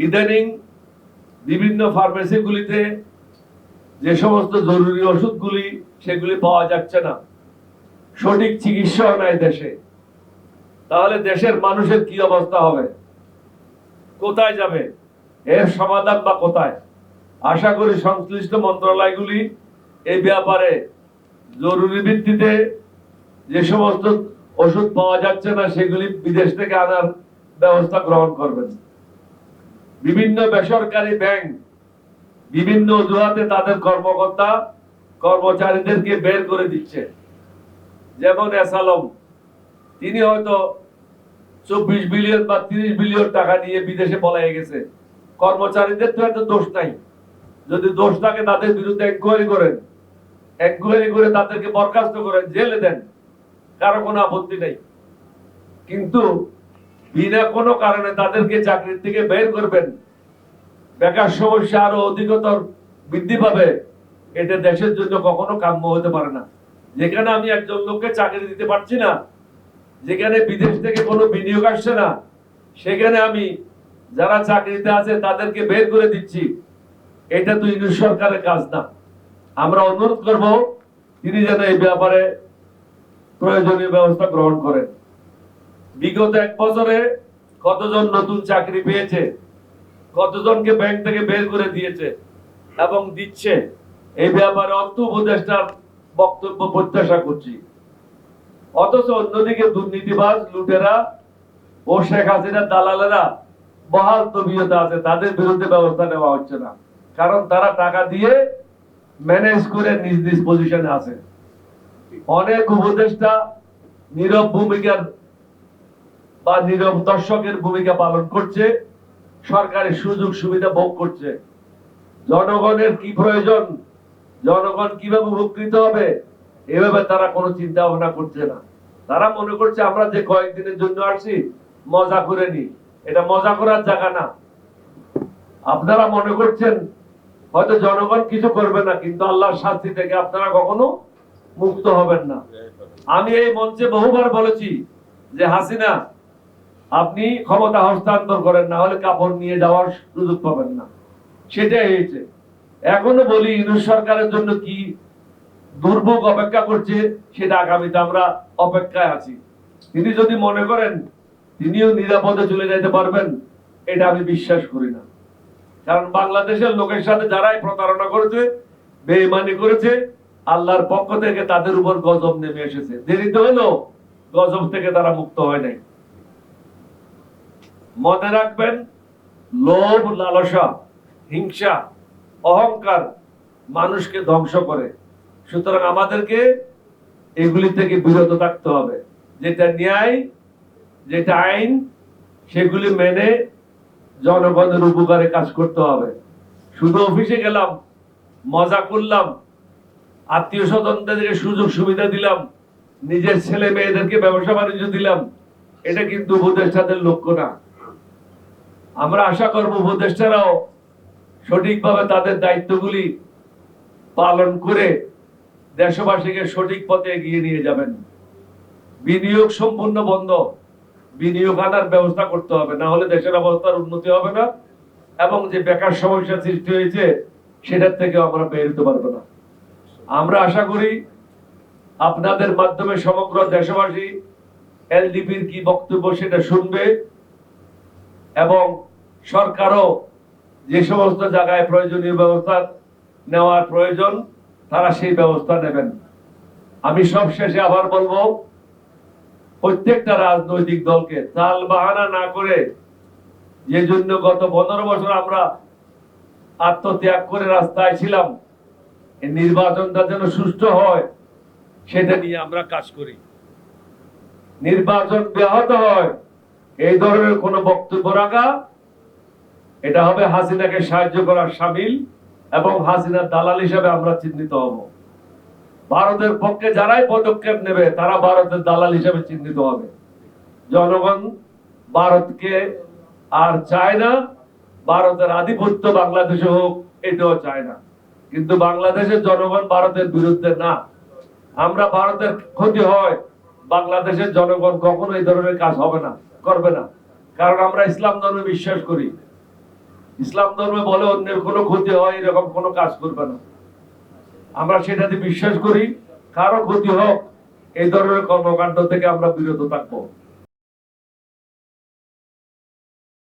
ইদানিং বিভিন্ন ফার্মেসিগুলিতে যে সমস্ত জরুরি ওষুধগুলি সেগুলি পাওয়া যাচ্ছে না, সঠিক চিকিৎসাও নাই দেশে। তাহলে দেশের মানুষের কি অবস্থা হবে? কোথায় যাবে? এর সমাধান বা কোথায়? আশা করি সংশ্লিষ্ট মন্ত্রণালয়গুলি এই ব্যাপারে জরুরি ভিত্তিতে যে সমস্ত ওষুধ পাওয়া যাচ্ছে না সেগুলি বিদেশ থেকে আনার ব্যবস্থা গ্রহণ করবেন। বিভিন্ন বেসরকারি ব্যাংক বিভিন্ন অজুহাতে তাদের কর্মকর্তা কর্মচারীদেরকে বের করে দিচ্ছে। যেমন এসালম, তিনি হয়তো 24 বিলিয়ন বা 30 বিলিয়ন টাকা নিয়ে বিদেশে পলায়ে গেছে। কর্মচারীদের তো এত দোষ নাই। যদি দোষ থাকে তাদের বিরুদ্ধে এনকোয়ারি করেন, এনকোয়ারি করে তাদেরকে বরখাস্ত করেন, জেলে দেন, কারো কোনো আপত্তি নেই। কিন্তু বিনা কোনো কারণে তাদেরকে চাকরি থেকে বের করবেন, বেকার সমস্যা আরো অধিকতর বৃদ্ধি পাবে, এটা দেশের জন্য কখনো কাম্য হতে পারে না। যেখানে আমি একজন লোককে চাকরি দিতে পারছি না, যেখানে বিদেশ থেকে কোনো বিনিয়োগ আসছে না, সেখানে আমি যারা চাকরিতে আছে তাদেরকে বের করে দিচ্ছি, এটা তো ইউনিট সরকারের কাজ না। আমরা অনুরোধ করব তিনি যেন এই ব্যাপারে প্রয়োজনীয় ব্যবস্থা গ্রহণ করেন। বিগত 1 বছরে কতজন নতুন চাকরি পেয়েছে, কতজনকে ব্যাংক থেকে বের করে দিয়েছে এবং দিচ্ছে, এই ব্যাপারে অর্থ উপদেষ্টার বক্তব্য প্রত্যাশা করছি। অথচ অন্যদিকে দুর্নীতিবাজ, লুটেরা ও শেখ হাসিনার দালালেরা বহাল তবিয়তে আছে, তাদের বিরুদ্ধে ব্যবস্থা নেওয়া হচ্ছে না, কারণ তারা টাকা দিয়ে ম্যানেজ করে নিজ নিজ পজিশনে আছে। অনেক উপদেষ্টা নীরব ভূমিকার বা নীরব দর্শকের ভূমিকা পালন করছে, সরকারের সুযোগ সুবিধা ভোগ করছে। জনগণের কি প্রয়োজন, জনগণ কিভাবে উপকৃত হবে, এভাবে তারা কোনো চিন্তা ভাবনা করছে না। তারা মনে করছে আমরা যে কয়েকদিনের জন্য আসছি মজা করে নি, এটা মজা করার জায়গা না। আপনারা মনে করছেন হয়তো জনগণ কিছু করবে না, কিন্তু আল্লাহর শাস্তি থেকে আপনারা কখনো মুক্ত হবেন না। আমি এই মঞ্চে বহুবার বলেছি যে হাসিনা, আপনি ক্ষমতা হস্তান্তর করেন, না হলে কাপড় নিয়ে যাওয়ার সুযোগ পাবেন না। সেটাই হয়েছে। এখনো বলি ইউনিট সরকারের জন্য কি দুর্ভোগ অপেক্ষা করছে, সেটা আগামীতে আমরা অপেক্ষায় আছি। তিনি যদি মনে করেন তিনিও নিরাপদে চলে যেতে পারবেন, এটা আমি বিশ্বাস করি না। কারণ বাংলাদেশের লোকের সাথে যারাই প্রতারণা করেছে, বেঈমানি করেছে, আল্লাহর পক্ষ থেকে তাদের উপর গজব নেমে এসেছে। দেরিতে হলেও গজব থেকে তারা মুক্ত হয় নাই। মনে রাখবেন, লোভ, লালসা, হিংসা, অহংকার মানুষকে ধ্বংস করে। সুতরাং আমাদেরকে এগুলি থেকে বিরত থাকতে হবে। যেটা ন্যায়, যেটা আইন, সেগুলি মেনে জনগণের উপকারে কাজ করতে হবে। শুধু অফিসে গেলাম, মজা করলাম, আত্মীয় স্বজনদেরকে সুযোগ সুবিধা দিলাম, নিজের ছেলে মেয়েদেরকে ব্যবসা বাণিজ্য দিলাম, এটা কিন্তু উপদেষ্টাদের লক্ষ্য না। আমরা আশা করব উপদেষ্টারাও সঠিকভাবে তাদের দায়িত্বগুলি পালন করে দেশবাসীকে সঠিক পথে এগিয়ে নিয়ে যাবেন। বিনিয়োগ সম্পূর্ণ বন্ধ, বিনিয়োগ আনার ব্যবস্থা করতে হবে, না হলে দেশের অবস্থার উন্নতি হবে না এবং যে বেকার সমস্যা সৃষ্টি হয়েছে সেটার থেকে আমরা বের হতে পারবো না। আমরা আশা করি আপনাদের মাধ্যমে সমগ্র দেশবাসী এলডিপির কি বক্তব্য সেটা শুনবে এবং সরকারও যে সমস্ত জায়গায় প্রয়োজনীয় ব্যবস্থা নেওয়ার প্রয়োজন তারা সেই ব্যবস্থা নেবেন। আমি সব শেষে আবার বলবো, প্রত্যেকটা রাজনৈতিক দলকে তাল বাহানা না করে, যে জন্য গত 15 বছর আমরা আত্মত্যাগ করে রাস্তায় ছিলাম, এই নির্বাচনটা যেন সুষ্ঠু হয় সেটা নিয়ে আমরা কাজ করি। নির্বাচন ব্যাহত হয় এই ধরনের কোন বক্তব্য রাখা, এটা হবে হাসিনাকে সাহায্য করার শামিল এবং হাসিনার দালাল হিসেবে আমরা চিহ্নিত হব। ভারতের পক্ষে যারাই পদক্ষেপ নেবে তারা ভারতের দালাল হিসেবে চিহ্নিত হবে। জনগণ ভারতকে আর চায় না, ভারতের আধিপত্য বাংলাদেশে হোক এটাও চায় না। কিন্তু বাংলাদেশের জনগণ ভারতের বিরুদ্ধে না। আমরা ভারতের ক্ষতি হয়, বাংলাদেশের জনগণ কখনো এই ধরনের কাজ হবে না, করবে না। কারণ আমরা ইসলাম ধর্মে বিশ্বাস করি। ইসলাম ধর্মে বলে অন্যের কোনো ক্ষতি হয় এরকম কোনো কাজ করবে না। আমরা সেটাতে বিশ্বাস করি, কারো ক্ষতি হোক এই ধরনের কর্মকাণ্ড থেকে আমরা বিরত থাকবো।